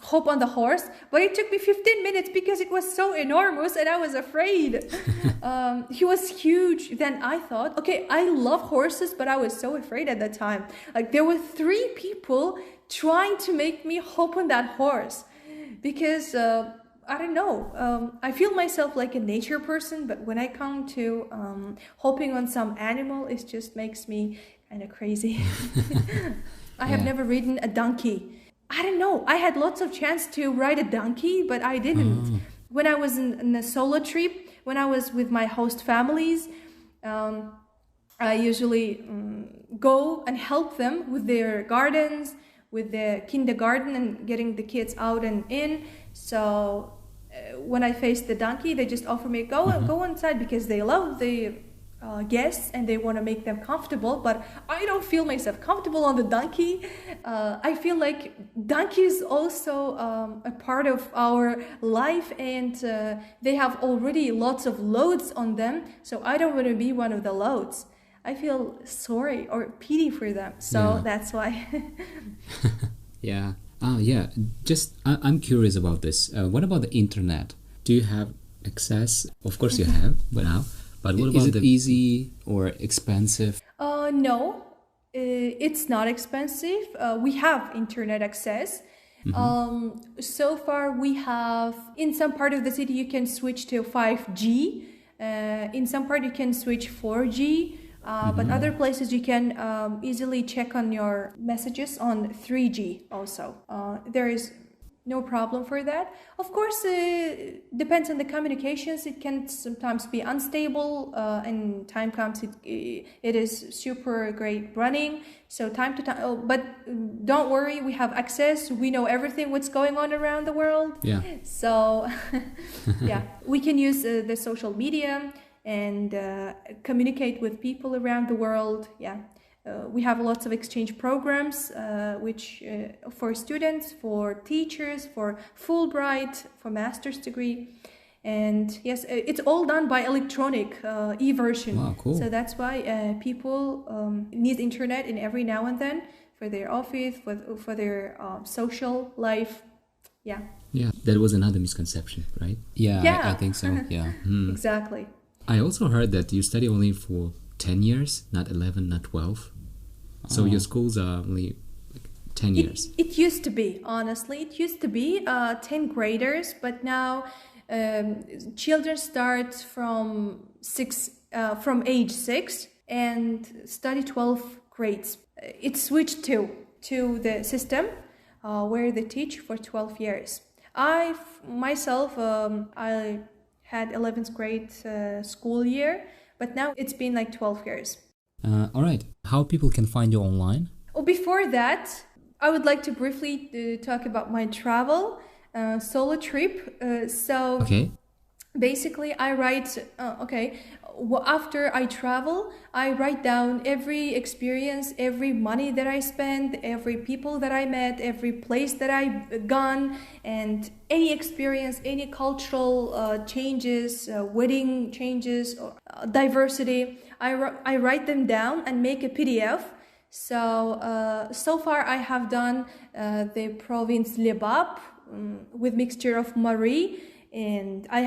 hop on the horse, but it took me 15 minutes because it was so enormous and I was afraid. He was huge. Then I thought, okay, I love horses, but I was so afraid at that time. Like, there were 3 people trying to make me hop on that horse, because I don't know, I feel myself like a nature person, but when I come to hopping on some animal, it just makes me kind of crazy. I have never ridden a donkey. I don't know, I had lots of chance to ride a donkey, but I didn't. When I was in a solo trip, when I was with my host families, I usually go and help them with their gardens, with the kindergarten, and getting the kids out and in. So when I face the donkey, they just offer me go inside, because they love the guests and they want to make them comfortable. But I don't feel myself comfortable on the donkey. I feel like donkey is also a part of our life, and they have already lots of loads on them. So I don't want to be one of the loads. I feel sorry or pity for them. So that's why. Yeah. Just, I'm curious about this. What about the internet? Do you have access? Of course you have, but now. But what about it easy or expensive? No, it's not expensive. We have internet access. So far we have, in some part of the city you can switch to 5G. In some part you can switch 4G. But other places you can easily check on your messages on 3G also. There is no problem for that. Of course, depends on the communications. It can sometimes be unstable, and time comes it is super great running. So time to time, but don't worry, we have access. We know everything what's going on around the world. Yeah. So we can use the social media and communicate with people around the world. We have lots of exchange programs, which for students, for teachers, for Fulbright, for master's degree. And yes, it's all done by electronic e-version. Wow, cool. So that's why people need internet in every now and then for their office, for their social life. Yeah, that was another misconception, right? I think so. Exactly. I also heard that you study only for 10 years, not 11, not 12. So your schools are only 10 years. It used to be, honestly. It used to be 10 graders, but now children start from age 6 and study 12 grades. It switched to the system where they teach for 12 years. I had 11th grade school year, but now it's been like 12 years. All right. How people can find you online? Before that, I would like to briefly talk about my travel solo trip. Basically I write, after I travel, I write down every experience, every money that I spent, every people that I met, every place that I've gone, and any experience, any cultural changes, wedding changes, or diversity. I write them down and make a PDF. So far I have done the province Lebap with mixture of Mari, and I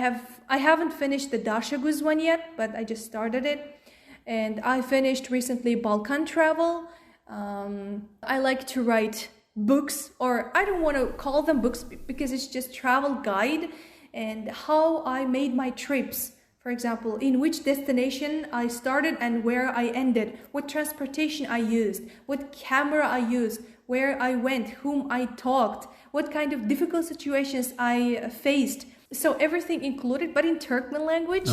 haven't finished the Dashaguz one yet, but I just started it. And I finished recently Balkan travel. I like to write books, or I don't want to call them books because it's just travel guide, and how I made my trips. For example, in which destination I started and where I ended, what transportation I used, what camera I used, where I went, whom I talked, what kind of difficult situations I faced. So everything included, but in Turkmen language,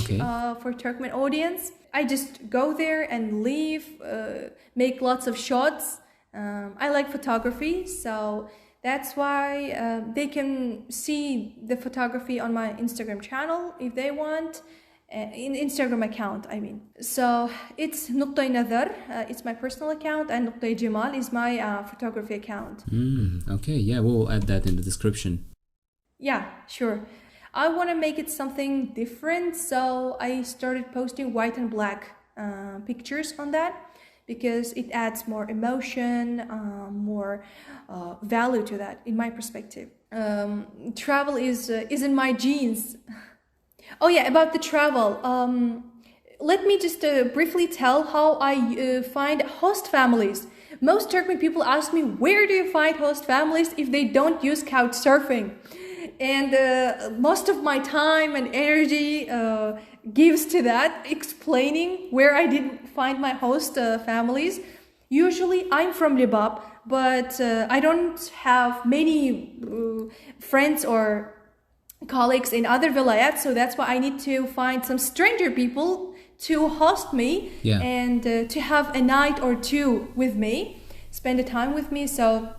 for Turkmen audience. I just go there and leave, make lots of shots. I like photography, so that's why they can see the photography on my Instagram channel if they want. In Instagram account, I mean. So it's Nuqtay Nazar, it's my personal account, and Nuqtay Ayjemal is my photography account. Okay, yeah, we'll add that in the description. Yeah, sure. I want to make it something different, so I started posting white and black pictures on that, because it adds more emotion, more value to that, in my perspective. Travel is in my genes. Oh yeah, about the travel. Let me just briefly tell how I find host families. Most Turkmen people ask me, where do you find host families if they don't use couch surfing? And most of my time and energy gives to that, explaining where I didn't find my host families. Usually I'm from Libab, but I don't have many friends or colleagues in other vilayats, so that's why I need to find some stranger people to host me and to have a night or two with me, spend a time with me. So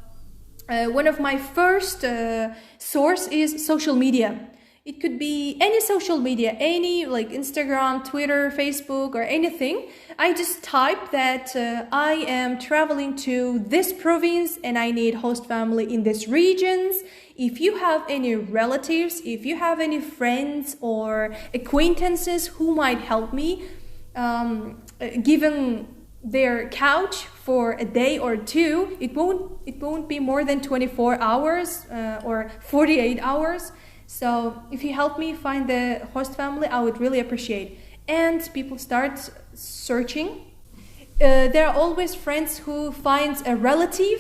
one of my first source is social media. It could be any social media, any like Instagram, Twitter, Facebook, or anything. I just type that I am traveling to this province and I need host family in this regions. If you have any relatives, if you have any friends or acquaintances who might help me, given their couch for a day or two, it won't be more than 24 hours or 48 hours. So if you help me find the host family, I would really appreciate. And people start searching. There are always friends who finds a relative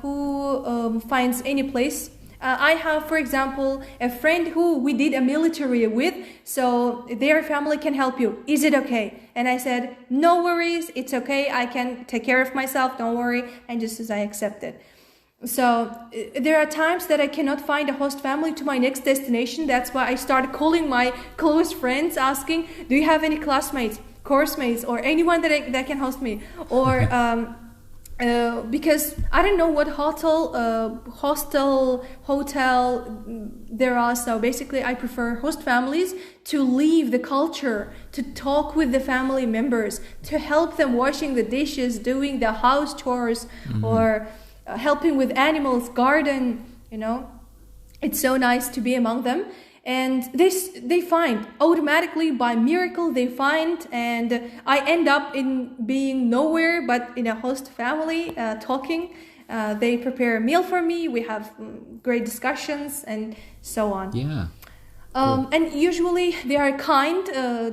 who finds any place. I have, for example, a friend who we did a military with, so their family can help you. Is it okay? And I said, no worries, it's okay. I can take care of myself, don't worry. And just as I accepted. So there are times that I cannot find a host family to my next destination. That's why I started calling my close friends, asking, do you have any classmates, course mates, or anyone that can host me? Or because I don't know what hotel there are. So basically I prefer host families to leave the culture, to talk with the family members, to help them washing the dishes, doing the house chores, or helping with animals, garden, you know. It's so nice to be among them. And they find, automatically by miracle they find, and I end up in being nowhere but in a host family talking. They prepare a meal for me, we have great discussions and so on. Yeah. And usually they are kind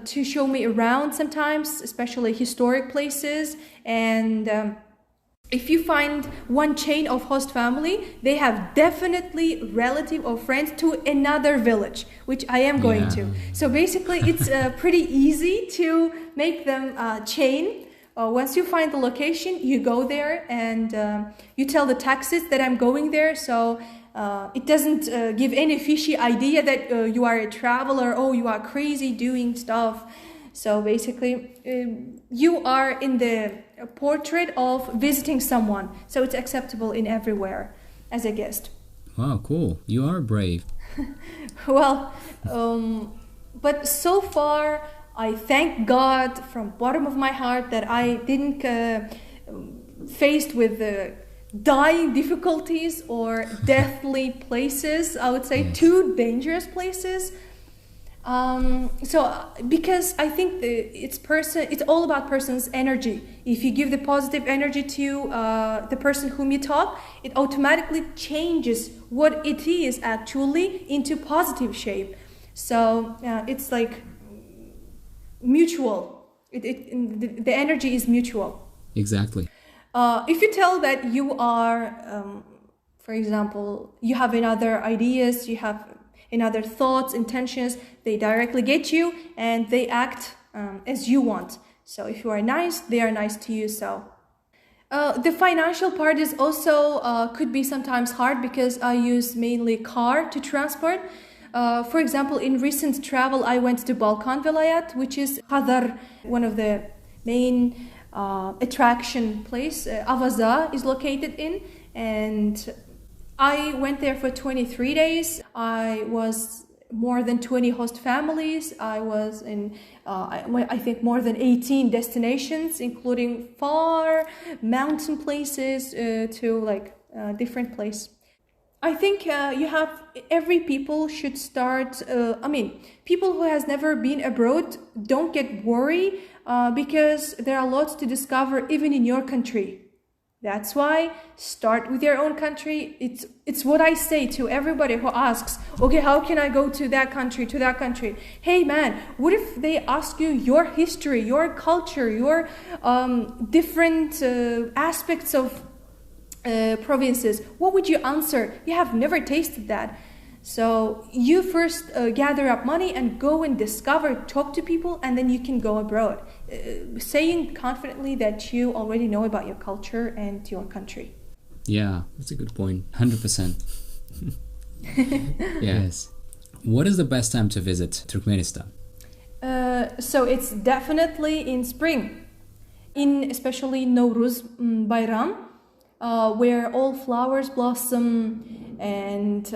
to show me around sometimes, especially historic places. And if you find one chain of host family, they have definitely relative or friends to another village, which I am going to. So basically it's pretty easy to make them chain. Once you find the location, you go there and you tell the taxis that I'm going there. So it doesn't give any fishy idea that you are a traveler, oh, you are crazy doing stuff. So basically, you are in the portrait of visiting someone, so it's acceptable in everywhere as a guest. Wow, cool. You are brave. Well, but so far I thank God from bottom of my heart that I didn't faced with dying difficulties or deathly places. I would say two dangerous places. Because I think it's all about person's energy. If you give the positive energy to the person whom you talk, it automatically changes what it is actually into positive shape. So it's like mutual. The energy is mutual. Exactly. If you tell that you are, for example, you have another ideas, you have another thoughts, intentions, they directly get you and they act as you want. So if you are nice, they are nice to you. So the financial part is also could be sometimes hard because I use mainly car to transport. For example, in recent travel, I went to Balkan Vilayet, which is Khadar, one of the main attraction place. Avaza is located in, and I went there for 23 days. I was more than 20 host families. I was in, I think, more than 18 destinations, including far mountain places to like different places. I think every people should start, people who has never been abroad, don't get worried because there are lots to discover even in your country. That's why start with your own country. It's what I say to everybody who asks, okay, how can I go to that country, to that country? Hey man, what if they ask you your history, your culture, your different aspects of provinces? What would you answer? You have never tasted that. So you first gather up money and go and discover, talk to people, and then you can go abroad. Saying confidently that you already know about your culture and your country. Yeah, that's a good point. 100%. Yes. What is the best time to visit Turkmenistan? So it's definitely in spring, in especially Nowruz Bayram, where all flowers blossom and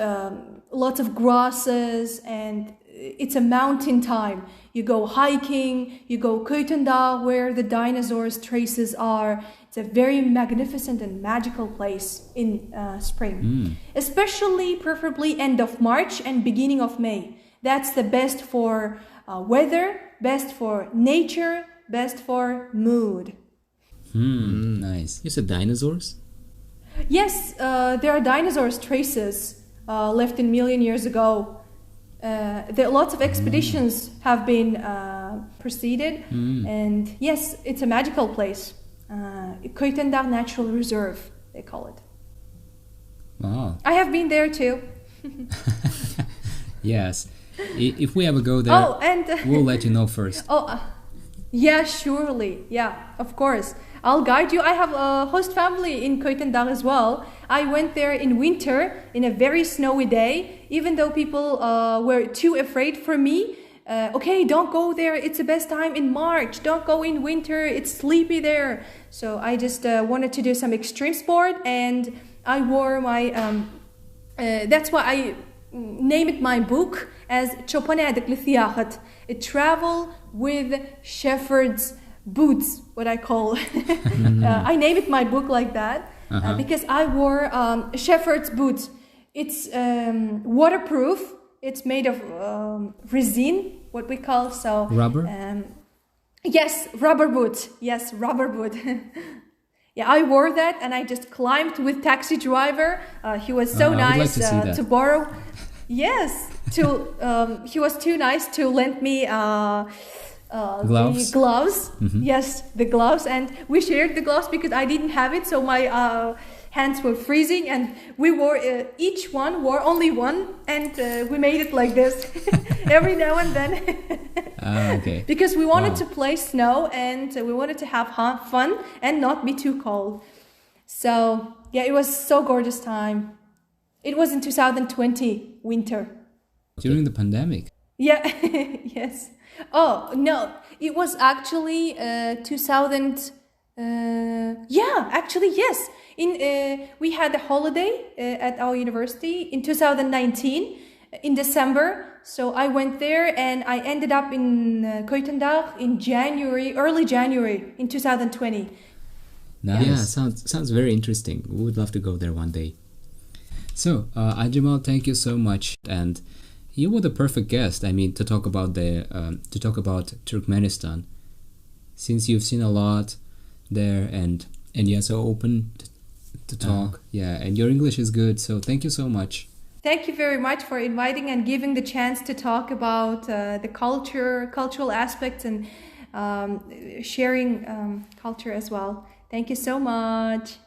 lots of grasses, and it's a mountain time. You go hiking, you go Köytendağ, where the dinosaurs' traces are. It's a very magnificent and magical place in spring. Especially, preferably end of March and beginning of May. That's the best for weather, best for nature, best for mood. Nice. You said dinosaurs? Yes, there are dinosaurs' traces left in million years ago. There lots of expeditions have been proceeded, and yes, it's a magical place. Köytendağ Natural Reserve, they call it. Wow. I have been there too. Yes. If we ever go there, we'll let you know first. Yeah, surely. Yeah, of course. I'll guide you. I have a host family in Köytendağ as well. I went there in winter, in a very snowy day, even though people were too afraid for me. Okay, don't go there. It's the best time in March. Don't go in winter. It's sleepy there. So I just wanted to do some extreme sport, and I wore my... that's why I named my book as Çopane Adikli Thiyahat. A travel with shepherd's boots, what I call. I named my book like that because I wore shepherd's boots. It's waterproof. It's made of resin, what we call so. Rubber? Yes, rubber boot. Yes, rubber boot. Yeah, I wore that and I just climbed with taxi driver. He was so nice to borrow. Yes, he was too nice to lend me gloves. The gloves. Yes, the gloves, and we shared the gloves because I didn't have it, so my hands were freezing, and we wore each one wore only one, and we made it like this every now and then. Okay. Because we wanted to play snow and we wanted to have fun and not be too cold. So yeah, it was so gorgeous time. It was in 2020 winter. During the pandemic? Yeah, yes. Oh, no, it was actually 2000... yeah, actually, yes. We had a holiday at our university in 2019. in December. So I went there and I ended up in Koytendagh in early January in 2020. Nice. Yeah, sounds very interesting. We would love to go there one day. So, Ayjemal, thank you so much, and you were the perfect guest. I mean, to talk about Turkmenistan, since you've seen a lot there, and you're so open to talk. Yeah, and your English is good. So, thank you so much. Thank you very much for inviting and giving the chance to talk about the cultural aspects, and sharing culture as well. Thank you so much.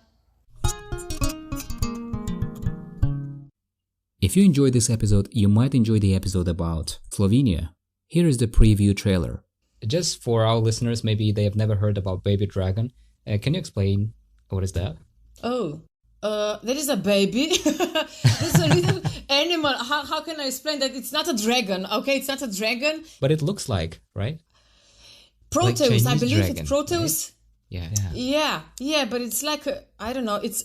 If you enjoyed this episode, you might enjoy the episode about Slovenia. Here is the preview trailer. Just for our listeners, maybe they have never heard about baby dragon. Can you explain what is that? Oh, that is a baby. It's a little animal. How can I explain that? It's not a dragon, okay? It's not a dragon. But it looks like, right? Proteus, like I believe dragon, it's Proteus. Right? Yeah, but it's like, I don't know, it's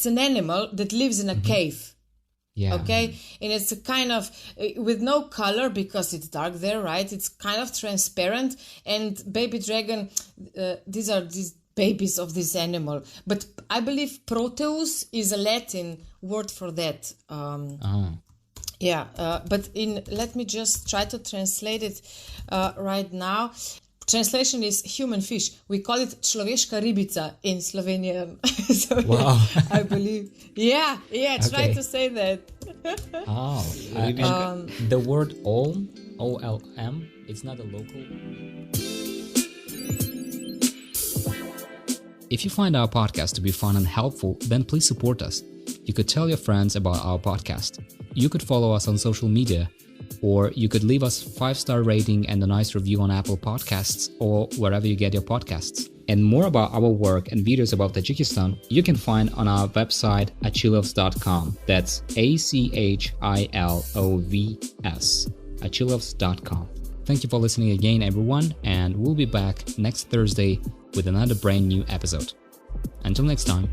an animal that lives in a cave. Yeah. Okay, and it's a kind of with no color because it's dark there, right? It's kind of transparent, and baby dragon. These are these babies of this animal, but I believe Proteus is a Latin word for that. Yeah, but let me just try to translate it right now. Translation is human fish. We call it človeška ribica in Slovenian. So wow. I believe. Yeah. Try to say that. The word olm, O-L-M, it's not a local. If you find our podcast to be fun and helpful, then please support us. You could tell your friends about our podcast. You could follow us on social media, or you could leave us a 5-star rating and a nice review on Apple Podcasts or wherever you get your podcasts. And more about our work and videos about Tajikistan you can find on our website Achilovs.com. That's Achilovs, Achilovs.com. Thank you for listening again, everyone, and we'll be back next Thursday with another brand new episode. Until next time.